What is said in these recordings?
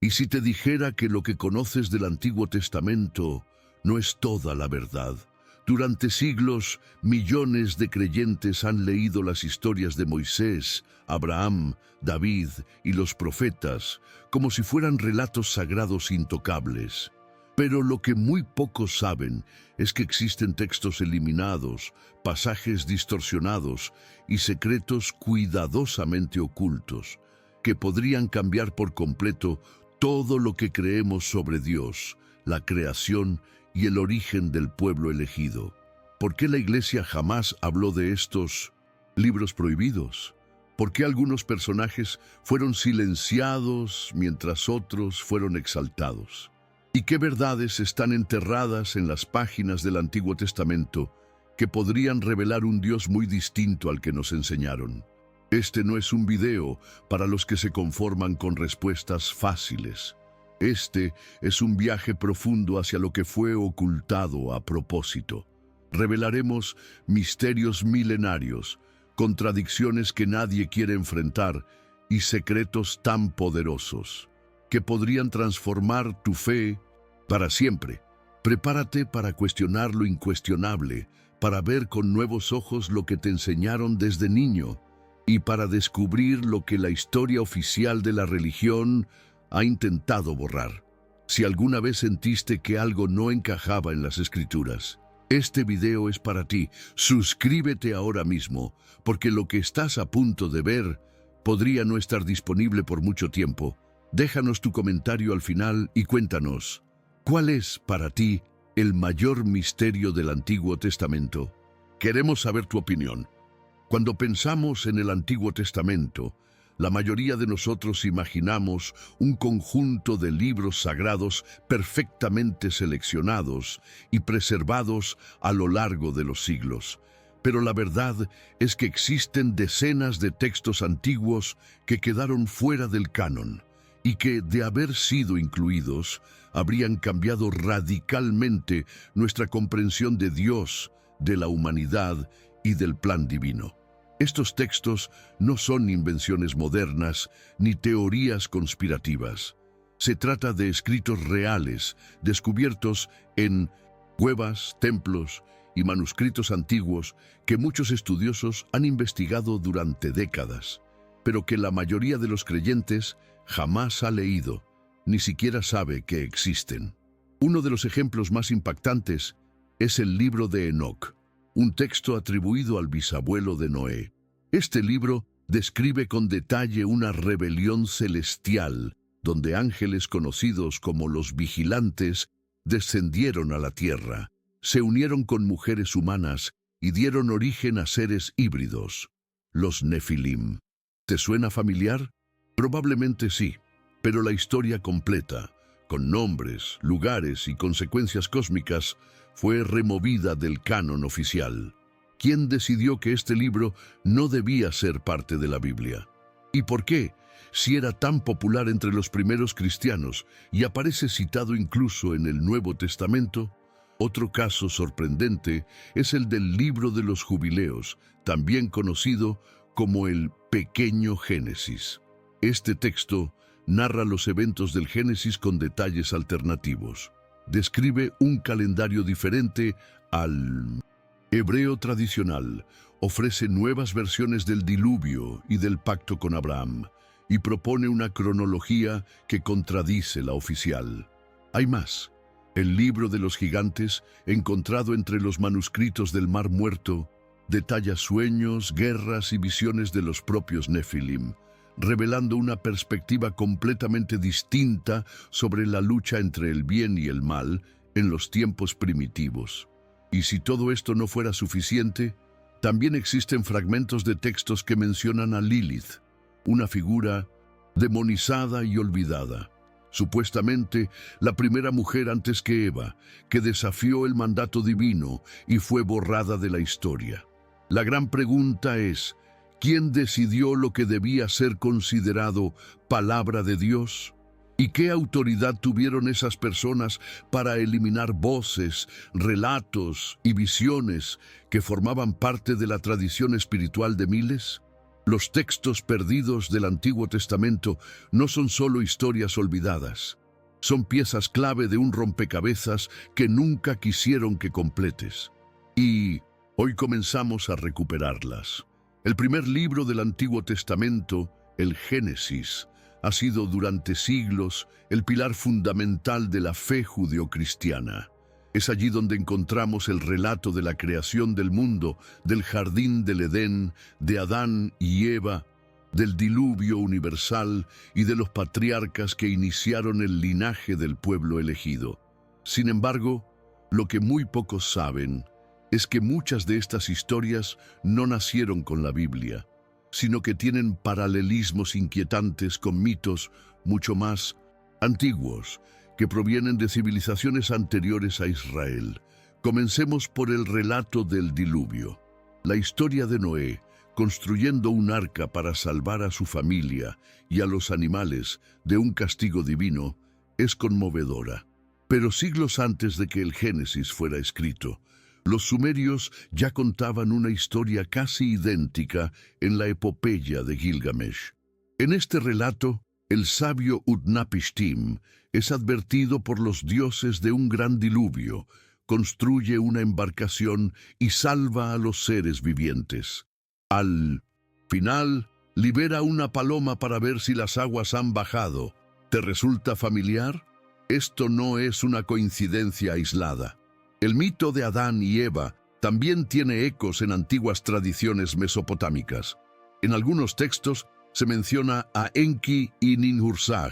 ¿Y si te dijera que lo que conoces del Antiguo Testamento no es toda la verdad? Durante siglos, millones de creyentes han leído las historias de Moisés, Abraham, David y los profetas como si fueran relatos sagrados intocables. Pero lo que muy pocos saben es que existen textos eliminados, pasajes distorsionados y secretos cuidadosamente ocultos que podrían cambiar por completo todo lo que creemos sobre Dios, la creación y el origen del pueblo elegido. ¿Por qué la Iglesia jamás habló de estos libros prohibidos? ¿Por qué algunos personajes fueron silenciados mientras otros fueron exaltados? ¿Y qué verdades están enterradas en las páginas del Antiguo Testamento que podrían revelar un Dios muy distinto al que nos enseñaron? Este no es un video para los que se conforman con respuestas fáciles. Este es un viaje profundo hacia lo que fue ocultado a propósito. Revelaremos misterios milenarios, contradicciones que nadie quiere enfrentar y secretos tan poderosos que podrían transformar tu fe para siempre. Prepárate para cuestionar lo incuestionable, para ver con nuevos ojos lo que te enseñaron desde niño y para descubrir lo que la historia oficial de la religión ha intentado borrar. Si alguna vez sentiste que algo no encajaba en las Escrituras, este video es para ti. Suscríbete ahora mismo, porque lo que estás a punto de ver podría no estar disponible por mucho tiempo. Déjanos tu comentario al final y cuéntanos, ¿cuál es para ti el mayor misterio del Antiguo Testamento? Queremos saber tu opinión. Cuando pensamos en el Antiguo Testamento, la mayoría de nosotros imaginamos un conjunto de libros sagrados perfectamente seleccionados y preservados a lo largo de los siglos. Pero la verdad es que existen decenas de textos antiguos que quedaron fuera del canon y que, de haber sido incluidos, habrían cambiado radicalmente nuestra comprensión de Dios, de la humanidad y del plan divino. Estos textos no son invenciones modernas ni teorías conspirativas. Se trata de escritos reales, descubiertos en cuevas, templos y manuscritos antiguos que muchos estudiosos han investigado durante décadas, pero que la mayoría de los creyentes jamás ha leído, ni siquiera sabe que existen. Uno de los ejemplos más impactantes es el libro de Enoc, un texto atribuido al bisabuelo de Noé. Este libro describe con detalle una rebelión celestial, donde ángeles conocidos como los vigilantes descendieron a la tierra, se unieron con mujeres humanas y dieron origen a seres híbridos, los Nefilim. ¿Te suena familiar? Probablemente sí, pero la historia completa, con nombres, lugares y consecuencias cósmicas, fue removida del canon oficial. ¿Quién decidió que este libro no debía ser parte de la Biblia? ¿Y por qué, si era tan popular entre los primeros cristianos y aparece citado incluso en el Nuevo Testamento? Otro caso sorprendente es el del libro de los Jubileos, también conocido como el Pequeño Génesis. Este texto narra los eventos del Génesis con detalles alternativos. Describe un calendario diferente al hebreo tradicional, ofrece nuevas versiones del diluvio y del pacto con Abraham, y propone una cronología que contradice la oficial. Hay más. El libro de los gigantes, encontrado entre los manuscritos del Mar Muerto, detalla sueños, guerras y visiones de los propios Nefilim, revelando una perspectiva completamente distinta sobre la lucha entre el bien y el mal en los tiempos primitivos. Y si todo esto no fuera suficiente, también existen fragmentos de textos que mencionan a Lilith, una figura demonizada y olvidada, supuestamente la primera mujer antes que Eva, que desafió el mandato divino y fue borrada de la historia. La gran pregunta es, ¿quién decidió lo que debía ser considerado palabra de Dios? ¿Y qué autoridad tuvieron esas personas para eliminar voces, relatos y visiones que formaban parte de la tradición espiritual de miles? Los textos perdidos del Antiguo Testamento no son solo historias olvidadas. Son piezas clave de un rompecabezas que nunca quisieron que completes. Y hoy comenzamos a recuperarlas. El primer libro del Antiguo Testamento, el Génesis, ha sido durante siglos el pilar fundamental de la fe judeocristiana. Es allí donde encontramos el relato de la creación del mundo, del jardín del Edén, de Adán y Eva, del diluvio universal y de los patriarcas que iniciaron el linaje del pueblo elegido. Sin embargo, lo que muy pocos saben es que muchas de estas historias no nacieron con la Biblia, sino que tienen paralelismos inquietantes con mitos mucho más antiguos, que provienen de civilizaciones anteriores a Israel. Comencemos por el relato del diluvio. La historia de Noé, construyendo un arca para salvar a su familia y a los animales de un castigo divino, es conmovedora. Pero siglos antes de que el Génesis fuera escrito, los sumerios ya contaban una historia casi idéntica en la epopeya de Gilgamesh. En este relato, el sabio Utnapishtim es advertido por los dioses de un gran diluvio, construye una embarcación y salva a los seres vivientes. Al final, libera una paloma para ver si las aguas han bajado. ¿Te resulta familiar? Esto no es una coincidencia aislada. El mito de Adán y Eva también tiene ecos en antiguas tradiciones mesopotámicas. En algunos textos se menciona a Enki y Ninhursag,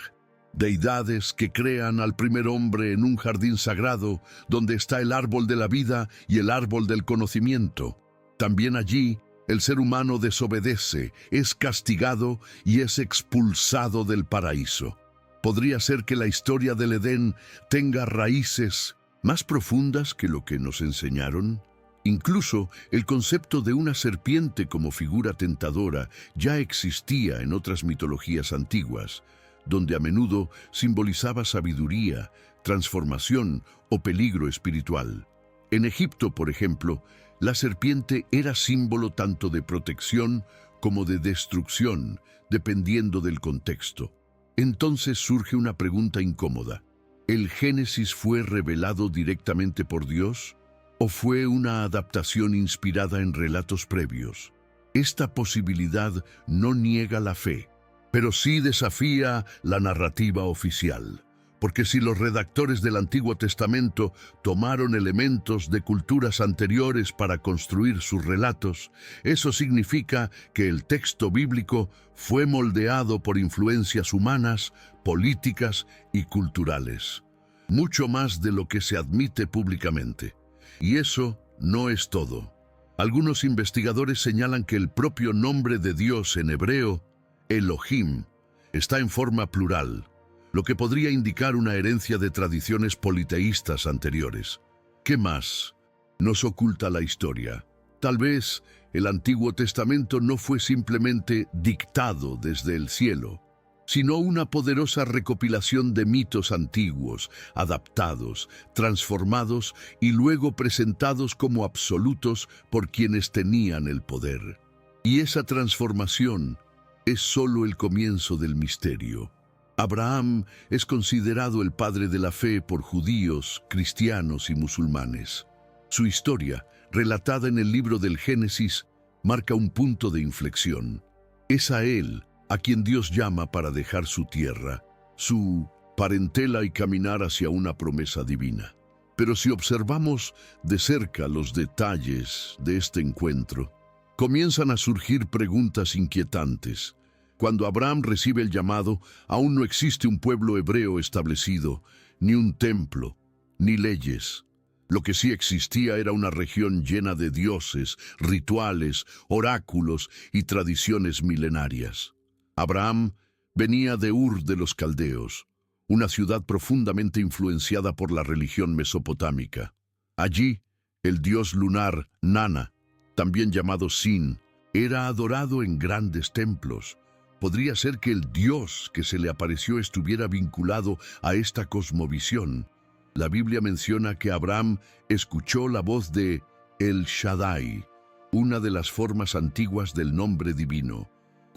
deidades que crean al primer hombre en un jardín sagrado donde está el árbol de la vida y el árbol del conocimiento. También allí, el ser humano desobedece, es castigado y es expulsado del paraíso. Podría ser que la historia del Edén tenga raíces más profundas que lo que nos enseñaron. Incluso el concepto de una serpiente como figura tentadora ya existía en otras mitologías antiguas, donde a menudo simbolizaba sabiduría, transformación o peligro espiritual. En Egipto, por ejemplo, la serpiente era símbolo tanto de protección como de destrucción, dependiendo del contexto. Entonces surge una pregunta incómoda. ¿El Génesis fue revelado directamente por Dios o fue una adaptación inspirada en relatos previos? Esta posibilidad no niega la fe, pero sí desafía la narrativa oficial. Porque si los redactores del Antiguo Testamento tomaron elementos de culturas anteriores para construir sus relatos, eso significa que el texto bíblico fue moldeado por influencias humanas, políticas y culturales. Mucho más de lo que se admite públicamente. Y eso no es todo. Algunos investigadores señalan que el propio nombre de Dios en hebreo, Elohim, está en forma plural, lo que podría indicar una herencia de tradiciones politeístas anteriores. ¿Qué más nos oculta la historia? Tal vez el Antiguo Testamento no fue simplemente dictado desde el cielo, sino una poderosa recopilación de mitos antiguos, adaptados, transformados y luego presentados como absolutos por quienes tenían el poder. Y esa transformación es solo el comienzo del misterio. Abraham es considerado el padre de la fe por judíos, cristianos y musulmanes. Su historia, relatada en el libro del Génesis, marca un punto de inflexión. Es a él a quien Dios llama para dejar su tierra, su parentela y caminar hacia una promesa divina. Pero si observamos de cerca los detalles de este encuentro, comienzan a surgir preguntas inquietantes. Cuando Abraham recibe el llamado, aún no existe un pueblo hebreo establecido, ni un templo, ni leyes. Lo que sí existía era una región llena de dioses, rituales, oráculos y tradiciones milenarias. Abraham venía de Ur de los Caldeos, una ciudad profundamente influenciada por la religión mesopotámica. Allí, el dios lunar Nana, también llamado Sin, era adorado en grandes templos. Podría ser que el Dios que se le apareció estuviera vinculado a esta cosmovisión. La Biblia menciona que Abraham escuchó la voz de El Shaddai, una de las formas antiguas del nombre divino.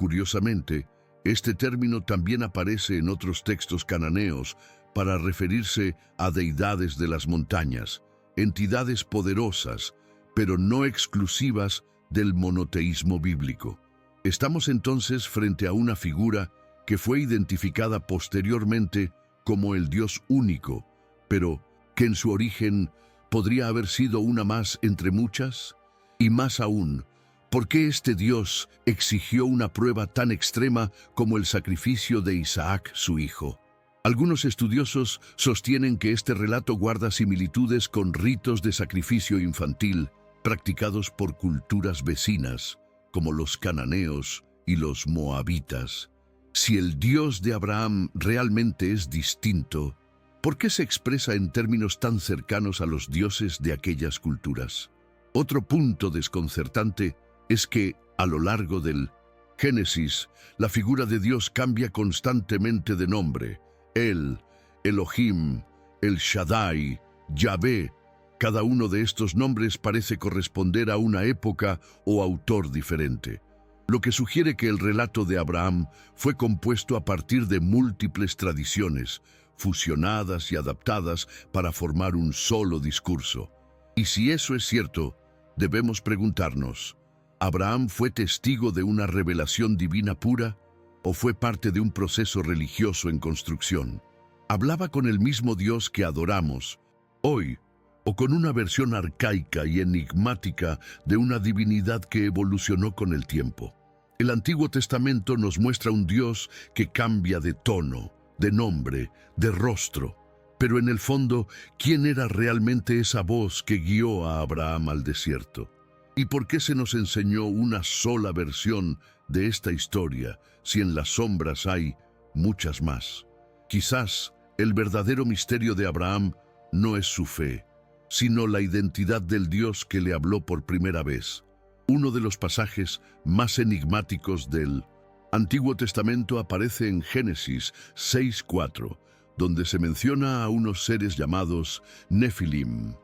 Curiosamente, este término también aparece en otros textos cananeos para referirse a deidades de las montañas, entidades poderosas, pero no exclusivas del monoteísmo bíblico. Estamos entonces frente a una figura que fue identificada posteriormente como el Dios único, pero que en su origen podría haber sido una más entre muchas. Y más aún, ¿por qué este Dios exigió una prueba tan extrema como el sacrificio de Isaac, su hijo? Algunos estudiosos sostienen que este relato guarda similitudes con ritos de sacrificio infantil practicados por culturas vecinas, como los cananeos y los moabitas. Si el Dios de Abraham realmente es distinto, ¿por qué se expresa en términos tan cercanos a los dioses de aquellas culturas? Otro punto desconcertante es que, a lo largo del Génesis, la figura de Dios cambia constantemente de nombre. El, Elohim, El Shaddai, Yahvé. Cada uno de estos nombres parece corresponder a una época o autor diferente, lo que sugiere que el relato de Abraham fue compuesto a partir de múltiples tradiciones, fusionadas y adaptadas para formar un solo discurso. Y si eso es cierto, debemos preguntarnos, ¿Abraham fue testigo de una revelación divina pura o fue parte de un proceso religioso en construcción? ¿Hablaba con el mismo Dios que adoramos hoy o con una versión arcaica y enigmática de una divinidad que evolucionó con el tiempo? El Antiguo Testamento nos muestra un Dios que cambia de tono, de nombre, de rostro. Pero en el fondo, ¿quién era realmente esa voz que guió a Abraham al desierto? ¿Y por qué se nos enseñó una sola versión de esta historia, si en las sombras hay muchas más? Quizás el verdadero misterio de Abraham no es su fe, sino la identidad del Dios que le habló por primera vez. Uno de los pasajes más enigmáticos del Antiguo Testamento aparece en Génesis 6:4, donde se menciona a unos seres llamados Nefilim.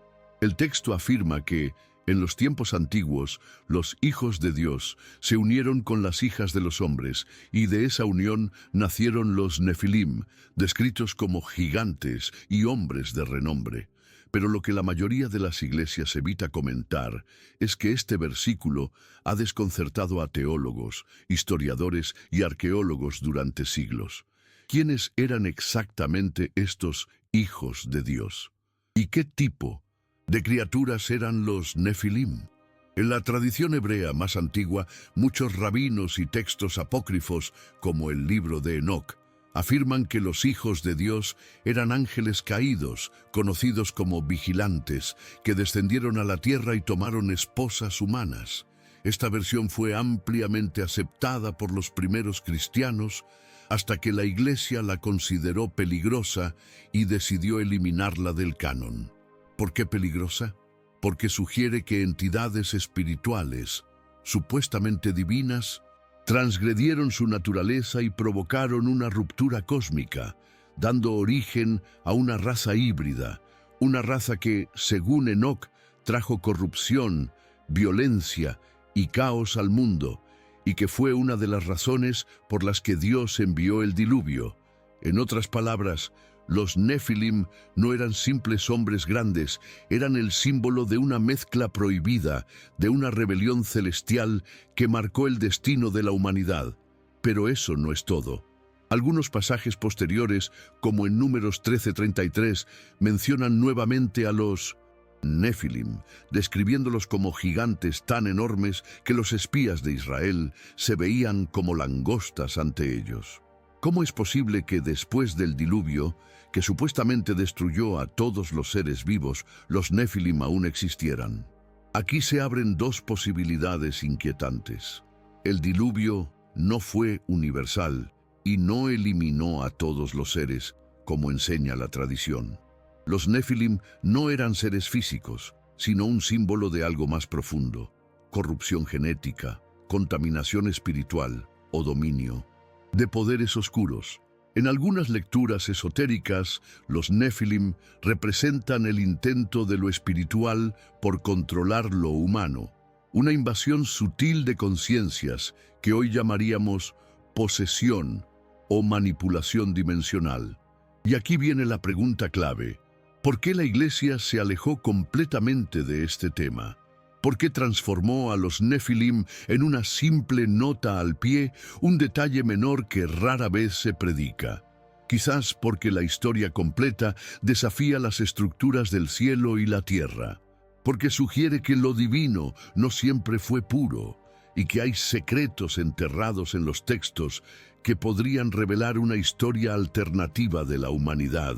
El texto afirma que, en los tiempos antiguos, los hijos de Dios se unieron con las hijas de los hombres, y de esa unión nacieron los Nefilim, descritos como gigantes y hombres de renombre. Pero lo que la mayoría de las iglesias evita comentar es que este versículo ha desconcertado a teólogos, historiadores y arqueólogos durante siglos. ¿Quiénes eran exactamente estos hijos de Dios? ¿Y qué tipo de criaturas eran los Nefilim? En la tradición hebrea más antigua, muchos rabinos y textos apócrifos, como el libro de Enoc, afirman que los hijos de Dios eran ángeles caídos, conocidos como vigilantes, que descendieron a la tierra y tomaron esposas humanas. Esta versión fue ampliamente aceptada por los primeros cristianos, hasta que la Iglesia la consideró peligrosa y decidió eliminarla del canon. ¿Por qué peligrosa? Porque sugiere que entidades espirituales, supuestamente divinas, transgredieron su naturaleza y provocaron una ruptura cósmica, dando origen a una raza híbrida, una raza que, según Enoc, trajo corrupción, violencia y caos al mundo, y que fue una de las razones por las que Dios envió el diluvio. En otras palabras, los Nefilim no eran simples hombres grandes, eran el símbolo de una mezcla prohibida, de una rebelión celestial que marcó el destino de la humanidad. Pero eso no es todo. Algunos pasajes posteriores, como en Números 13:33, mencionan nuevamente a los Nefilim, describiéndolos como gigantes tan enormes que los espías de Israel se veían como langostas ante ellos. ¿Cómo es posible que después del diluvio, que supuestamente destruyó a todos los seres vivos, los Nefilim aún existieran? Aquí se abren dos posibilidades inquietantes. El diluvio no fue universal y no eliminó a todos los seres, como enseña la tradición. Los Nefilim no eran seres físicos, sino un símbolo de algo más profundo: corrupción genética, contaminación espiritual o dominio de poderes oscuros. En algunas lecturas esotéricas, los Nefilim representan el intento de lo espiritual por controlar lo humano, una invasión sutil de conciencias que hoy llamaríamos posesión o manipulación dimensional. Y aquí viene la pregunta clave. ¿Por qué la Iglesia se alejó completamente de este tema? ¿Por qué transformó a los Nefilim en una simple nota al pie, un detalle menor que rara vez se predica? Quizás porque la historia completa desafía las estructuras del cielo y la tierra, porque sugiere que lo divino no siempre fue puro y que hay secretos enterrados en los textos que podrían revelar una historia alternativa de la humanidad.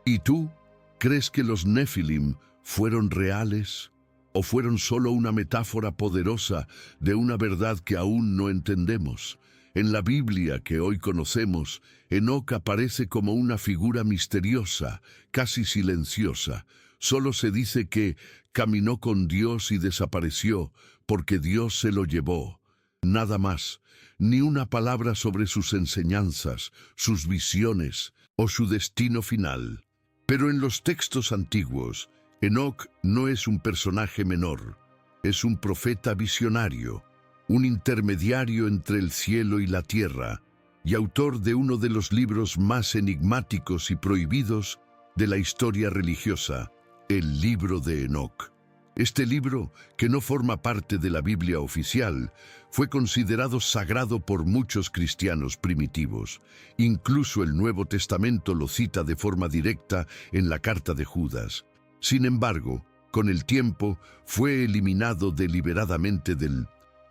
¿Y tú? ¿Crees que los Nefilim fueron reales o fueron solo una metáfora poderosa de una verdad que aún no entendemos? En la Biblia que hoy conocemos, Enoc aparece como una figura misteriosa, casi silenciosa. Solo se dice que caminó con Dios y desapareció porque Dios se lo llevó. Nada más, ni una palabra sobre sus enseñanzas, sus visiones o su destino final. Pero en los textos antiguos, Enoc no es un personaje menor, es un profeta visionario, un intermediario entre el cielo y la tierra, y autor de uno de los libros más enigmáticos y prohibidos de la historia religiosa, el Libro de Enoc. Este libro, que no forma parte de la Biblia oficial, fue considerado sagrado por muchos cristianos primitivos. Incluso el Nuevo Testamento lo cita de forma directa en la Carta de Judas. Sin embargo, con el tiempo, fue eliminado deliberadamente del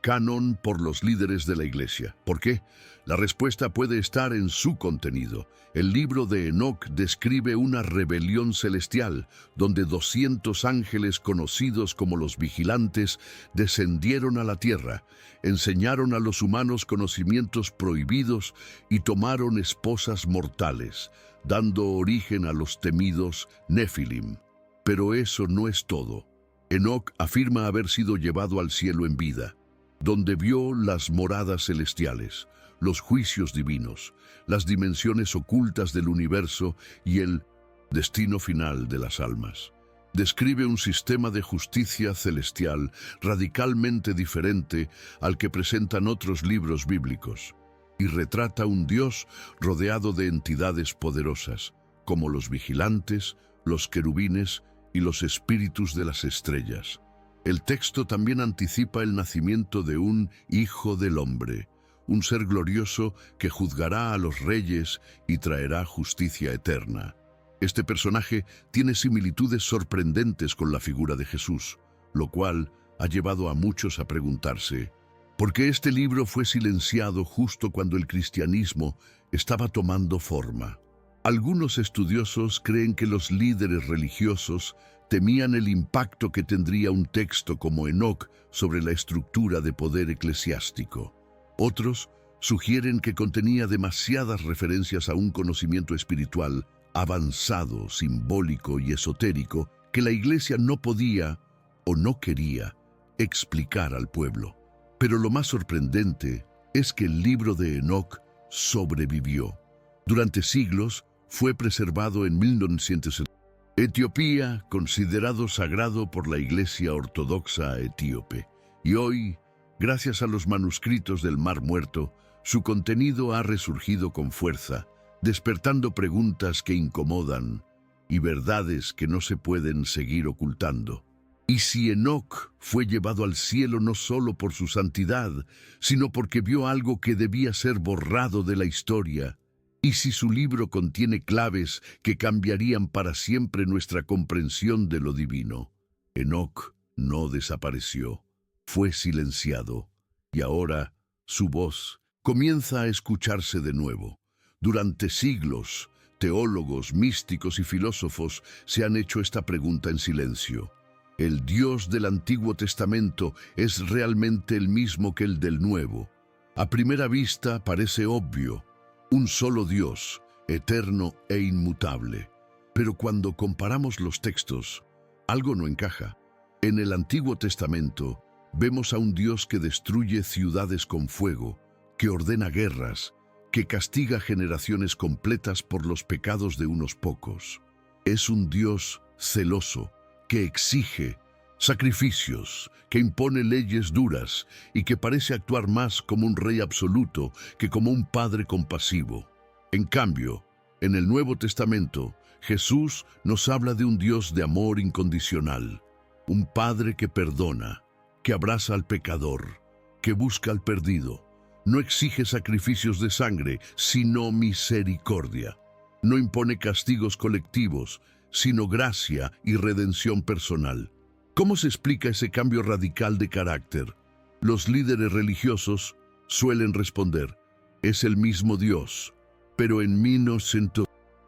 canon por los líderes de la Iglesia. ¿Por qué? La respuesta puede estar en su contenido. El libro de Enoc describe una rebelión celestial, donde 200 ángeles conocidos como los vigilantes descendieron a la tierra, enseñaron a los humanos conocimientos prohibidos y tomaron esposas mortales, dando origen a los temidos Nefilim. Pero eso no es todo. Enoc afirma haber sido llevado al cielo en vida, donde vio las moradas celestiales, los juicios divinos, las dimensiones ocultas del universo y el destino final de las almas. Describe un sistema de justicia celestial radicalmente diferente al que presentan otros libros bíblicos, y retrata un Dios rodeado de entidades poderosas, como los vigilantes, los querubines y los espíritus de las estrellas. El texto también anticipa el nacimiento de un Hijo del Hombre, un ser glorioso que juzgará a los reyes y traerá justicia eterna. Este personaje tiene similitudes sorprendentes con la figura de Jesús, lo cual ha llevado a muchos a preguntarse, ¿por qué este libro fue silenciado justo cuando el cristianismo estaba tomando forma? Algunos estudiosos creen que los líderes religiosos temían el impacto que tendría un texto como Enoc sobre la estructura de poder eclesiástico. Otros sugieren que contenía demasiadas referencias a un conocimiento espiritual avanzado, simbólico y esotérico que la Iglesia no podía o no quería explicar al pueblo. Pero lo más sorprendente es que el libro de Enoc sobrevivió. Durante siglos fue preservado en 1970. Etiopía, considerado sagrado por la Iglesia Ortodoxa etíope. Y hoy, gracias a los manuscritos del Mar Muerto, su contenido ha resurgido con fuerza, despertando preguntas que incomodan y verdades que no se pueden seguir ocultando. ¿Y si Enoc fue llevado al cielo no solo por su santidad, sino porque vio algo que debía ser borrado de la historia? ¿Y si su libro contiene claves que cambiarían para siempre nuestra comprensión de lo divino? Enoc no desapareció, fue silenciado, y ahora su voz comienza a escucharse de nuevo. Durante siglos, teólogos, místicos y filósofos se han hecho esta pregunta en silencio. ¿El Dios del Antiguo Testamento es realmente el mismo que el del Nuevo? A primera vista parece obvio. Un solo Dios, eterno e inmutable. Pero cuando comparamos los textos, algo no encaja. En el Antiguo Testamento vemos a un Dios que destruye ciudades con fuego, que ordena guerras, que castiga generaciones completas por los pecados de unos pocos. Es un Dios celoso, que exige, Sacrificios, que impone leyes duras y que parece actuar más como un rey absoluto que como un padre compasivo. En cambio, en el Nuevo Testamento, Jesús nos habla de un Dios de amor incondicional, un Padre que perdona, que abraza al pecador, que busca al perdido. No exige sacrificios de sangre, sino misericordia. No impone castigos colectivos, sino gracia y redención personal. ¿Cómo se explica ese cambio radical de carácter? Los líderes religiosos suelen responder, es el mismo Dios, pero en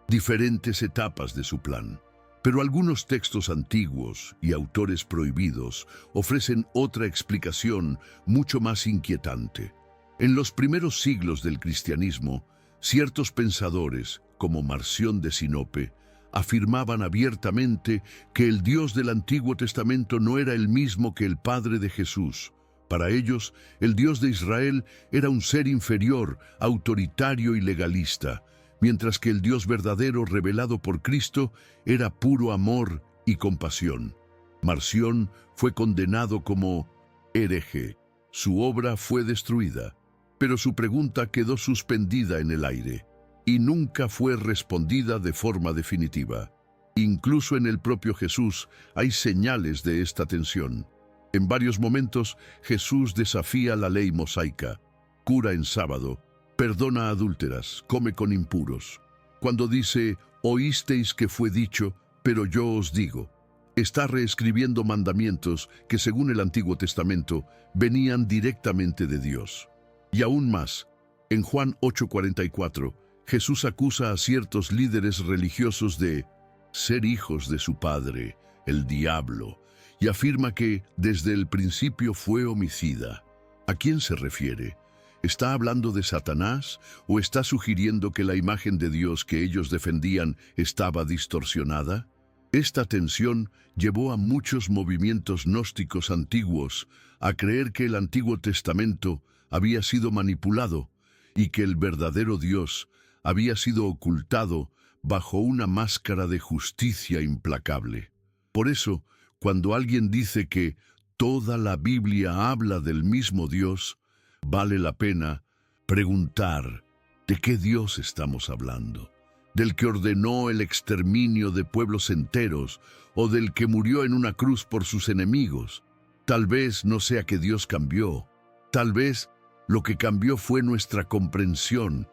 diferentes etapas de su plan. Pero algunos textos antiguos y autores prohibidos ofrecen otra explicación mucho más inquietante. En los primeros siglos del cristianismo, ciertos pensadores, como Marción de Sinope, afirmaban abiertamente que el Dios del Antiguo Testamento no era el mismo que el Padre de Jesús. Para ellos, el Dios de Israel era un ser inferior, autoritario y legalista, mientras que el Dios verdadero revelado por Cristo era puro amor y compasión. Marción fue condenado como hereje. Su obra fue destruida, pero su pregunta quedó suspendida en el aire y nunca fue respondida de forma definitiva. Incluso en el propio Jesús hay señales de esta tensión. En varios momentos, Jesús desafía la ley mosaica, cura en sábado, perdona a adúlteras, come con impuros. Cuando dice, oísteis que fue dicho, pero yo os digo, está reescribiendo mandamientos que, según el Antiguo Testamento, venían directamente de Dios. Y aún más, en Juan 8:44, Jesús acusa a ciertos líderes religiosos de ser hijos de su padre, el diablo, y afirma que desde el principio fue homicida. ¿A quién se refiere? ¿Está hablando de Satanás o está sugiriendo que la imagen de Dios que ellos defendían estaba distorsionada? Esta tensión llevó a muchos movimientos gnósticos antiguos a creer que el Antiguo Testamento había sido manipulado y que el verdadero Dios había sido ocultado bajo una máscara de justicia implacable. Por eso, cuando alguien dice que toda la Biblia habla del mismo Dios, vale la pena preguntar ¿de qué Dios estamos hablando? ¿Del que ordenó el exterminio de pueblos enteros o del que murió en una cruz por sus enemigos? Tal vez no sea que Dios cambió. Tal vez lo que cambió fue nuestra comprensión.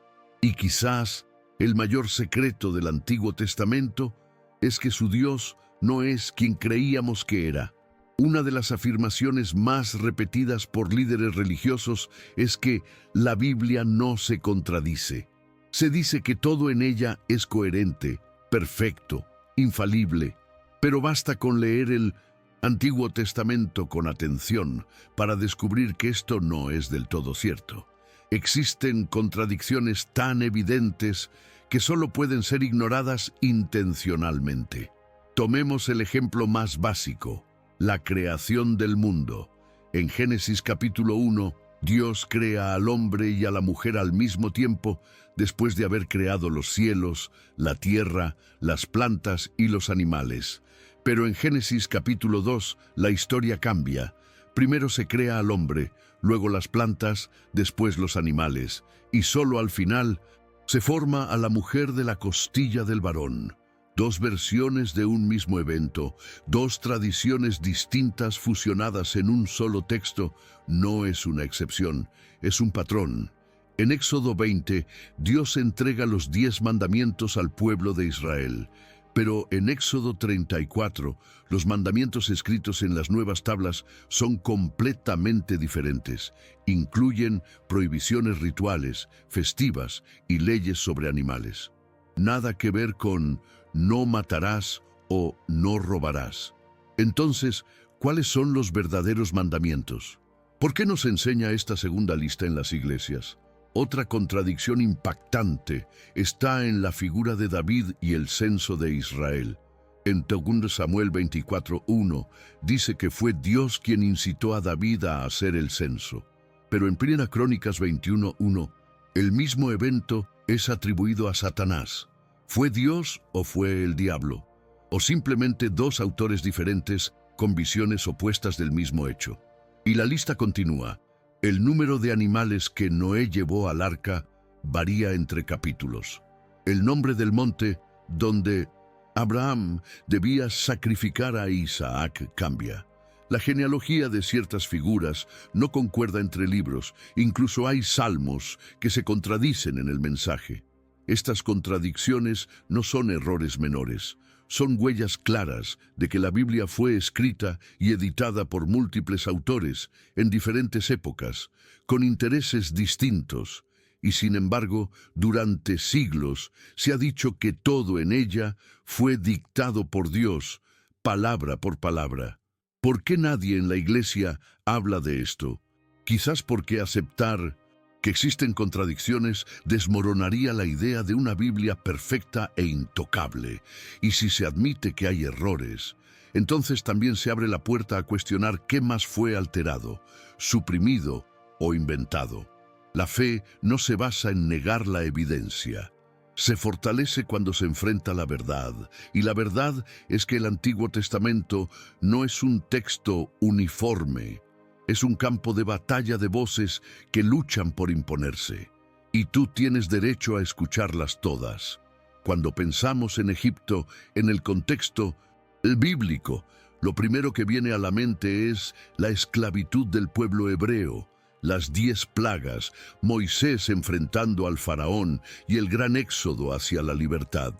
Y quizás el mayor secreto del Antiguo Testamento es que su Dios no es quien creíamos que era. Una de las afirmaciones más repetidas por líderes religiosos es que la Biblia no se contradice. Se dice que todo en ella es coherente, perfecto, infalible, pero basta con leer el Antiguo Testamento con atención para descubrir que esto no es del todo cierto. Existen contradicciones tan evidentes que solo pueden ser ignoradas intencionalmente. Tomemos el ejemplo más básico, la creación del mundo. En Génesis capítulo 1, Dios crea al hombre y a la mujer al mismo tiempo, después de haber creado los cielos, la tierra, las plantas y los animales. Pero en Génesis capítulo 2, la historia cambia. Primero se crea al hombre, luego las plantas, después los animales, y solo al final se forma a la mujer de la costilla del varón. Dos versiones de un mismo evento, dos tradiciones distintas fusionadas en un solo texto, no es una excepción, es un patrón. En Éxodo 20, Dios entrega los 10 mandamientos al pueblo de Israel. Pero en Éxodo 34, los mandamientos escritos en las nuevas tablas son completamente diferentes. Incluyen prohibiciones rituales, festivas y leyes sobre animales. Nada que ver con no matarás o no robarás. Entonces, ¿cuáles son los verdaderos mandamientos? ¿Por qué nos enseña esta segunda lista en las iglesias? Otra contradicción impactante está en la figura de David y el censo de Israel. En 2 Samuel 24:1 dice que fue Dios quien incitó a David a hacer el censo. Pero en 1 Crónicas 21:1, el mismo evento es atribuido a Satanás. ¿Fue Dios o fue el diablo? ¿O simplemente dos autores diferentes con visiones opuestas del mismo hecho. Y la lista continúa. El número de animales que Noé llevó al arca varía entre capítulos. El nombre del monte donde Abraham debía sacrificar a Isaac cambia. La genealogía de ciertas figuras no concuerda entre libros, incluso hay salmos que se contradicen en el mensaje. Estas contradicciones no son errores menores, son huellas claras de que la Biblia fue escrita y editada por múltiples autores en diferentes épocas, con intereses distintos, y sin embargo, durante siglos se ha dicho que todo en ella fue dictado por Dios, palabra por palabra. ¿Por qué nadie en la Iglesia habla de esto? Quizás porque aceptar que existen contradicciones desmoronaría la idea de una Biblia perfecta e intocable. Y si se admite que hay errores, entonces también se abre la puerta a cuestionar qué más fue alterado, suprimido o inventado. La fe no se basa en negar la evidencia. Se fortalece cuando se enfrenta la verdad, y la verdad es que el Antiguo Testamento no es un texto uniforme, es un campo de batalla de voces que luchan por imponerse, y tú tienes derecho a escucharlas todas. Cuando pensamos en Egipto, en el contexto bíblico, lo primero que viene a la mente es la esclavitud del pueblo hebreo, las 10 plagas, Moisés enfrentando al faraón y el gran éxodo hacia la libertad.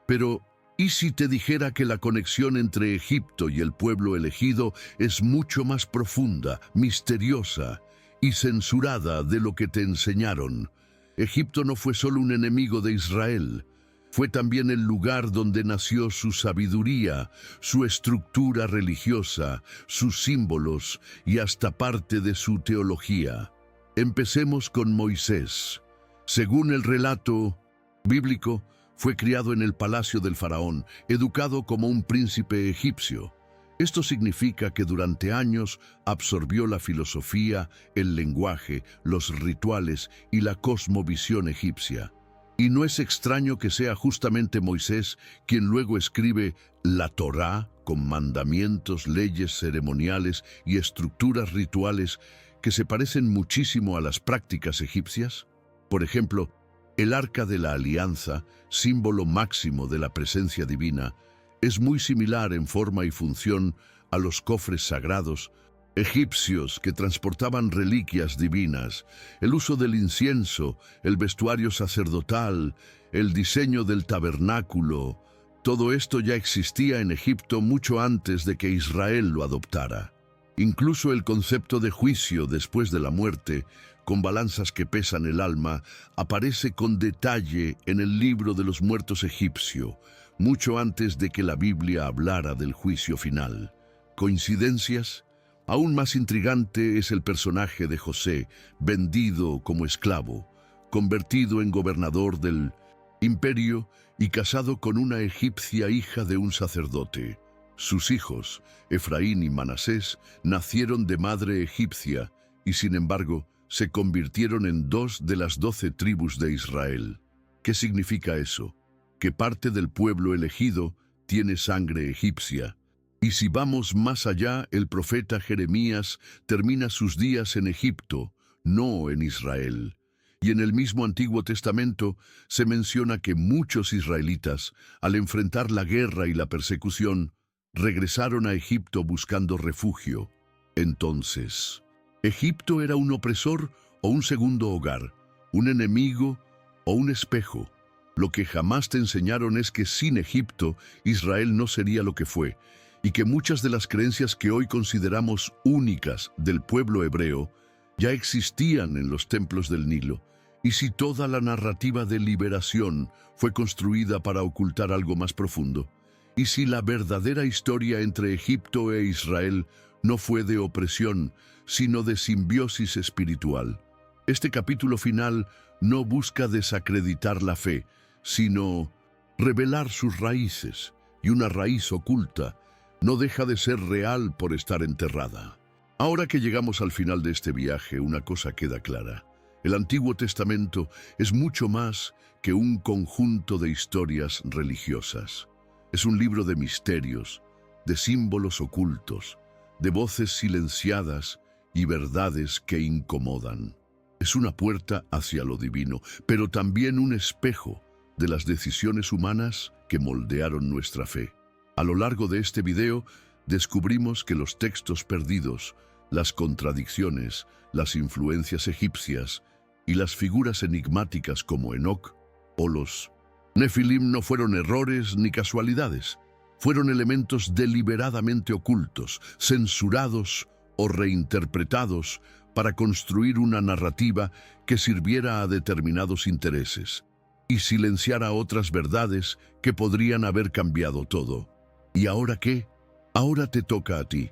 Pero, ¿y si te dijera que la conexión entre Egipto y el pueblo elegido es mucho más profunda, misteriosa y censurada de lo que te enseñaron? Egipto no fue solo un enemigo de Israel, fue también el lugar donde nació su sabiduría, su estructura religiosa, sus símbolos y hasta parte de su teología. Empecemos con Moisés. Según el relato bíblico, fue criado en el palacio del faraón, educado como un príncipe egipcio. Esto significa que durante años absorbió la filosofía, el lenguaje, los rituales y la cosmovisión egipcia. Y no es extraño que sea justamente Moisés quien luego escribe la Torá con mandamientos, leyes ceremoniales y estructuras rituales que se parecen muchísimo a las prácticas egipcias. Por ejemplo, el Arca de la Alianza, símbolo máximo de la presencia divina, es muy similar en forma y función a los cofres sagrados egipcios que transportaban reliquias divinas, el uso del incienso, el vestuario sacerdotal, el diseño del tabernáculo. Todo esto ya existía en Egipto mucho antes de que Israel lo adoptara. Incluso el concepto de juicio después de la muerte, con balanzas que pesan el alma, aparece con detalle en el libro de los muertos egipcio, mucho antes de que la Biblia hablara del juicio final. ¿Coincidencias? Aún más intrigante es el personaje de José, vendido como esclavo, convertido en gobernador del imperio y casado con una egipcia hija de un sacerdote. Sus hijos, Efraín y Manasés, nacieron de madre egipcia y sin embargo se convirtieron en 2 de las 12 tribus de Israel. ¿Qué significa eso? Que parte del pueblo elegido tiene sangre egipcia. Y si vamos más allá, el profeta Jeremías termina sus días en Egipto, no en Israel. Y en el mismo Antiguo Testamento se menciona que muchos israelitas, al enfrentar la guerra y la persecución, regresaron a Egipto buscando refugio. Entonces, ¿Egipto era un opresor o un segundo hogar, un enemigo o un espejo? Lo que jamás te enseñaron es que sin Egipto, Israel no sería lo que fue, y que muchas de las creencias que hoy consideramos únicas del pueblo hebreo ya existían en los templos del Nilo. Y si toda la narrativa de liberación fue construida para ocultar algo más profundo, y si la verdadera historia entre Egipto e Israel no fue de opresión, sino de simbiosis espiritual. Este capítulo final no busca desacreditar la fe, sino revelar sus raíces, y una raíz oculta no deja de ser real por estar enterrada. Ahora que llegamos al final de este viaje, una cosa queda clara. El Antiguo Testamento es mucho más que un conjunto de historias religiosas. Es un libro de misterios, de símbolos ocultos, de voces silenciadas y verdades que incomodan. Es una puerta hacia lo divino, pero también un espejo de las decisiones humanas que moldearon nuestra fe. A lo largo de este video, descubrimos que los textos perdidos, las contradicciones, las influencias egipcias y las figuras enigmáticas como Enoc o los Nefilim no fueron errores ni casualidades. Fueron elementos deliberadamente ocultos, censurados o reinterpretados para construir una narrativa que sirviera a determinados intereses y silenciara otras verdades que podrían haber cambiado todo. ¿Y ahora qué? Ahora te toca a ti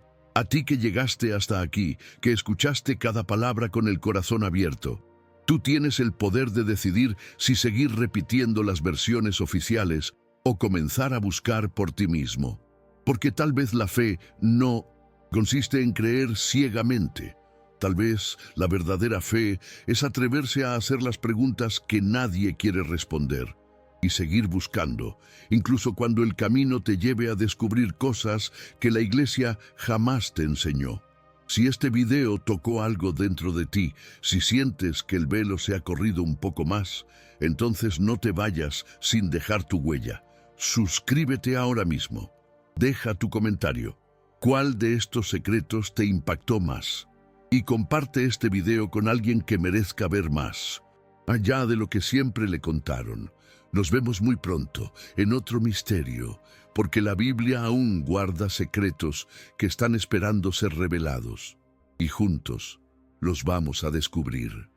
que llegaste hasta aquí, que escuchaste cada palabra con el corazón abierto. Tú tienes el poder de decidir si seguir repitiendo las versiones oficiales o comenzar a buscar por ti mismo. Porque tal vez la fe no consiste en creer ciegamente. Tal vez la verdadera fe es atreverse a hacer las preguntas que nadie quiere responder y seguir buscando, incluso cuando el camino te lleve a descubrir cosas que la Iglesia jamás te enseñó. Si este video tocó algo dentro de ti, si sientes que el velo se ha corrido un poco más, entonces no te vayas sin dejar tu huella. Suscríbete ahora mismo. Deja tu comentario. ¿Cuál de estos secretos te impactó más? Y comparte este video con alguien que merezca ver más, allá de lo que siempre le contaron. Nos vemos muy pronto en otro misterio, porque la Biblia aún guarda secretos que están esperando ser revelados, y juntos los vamos a descubrir.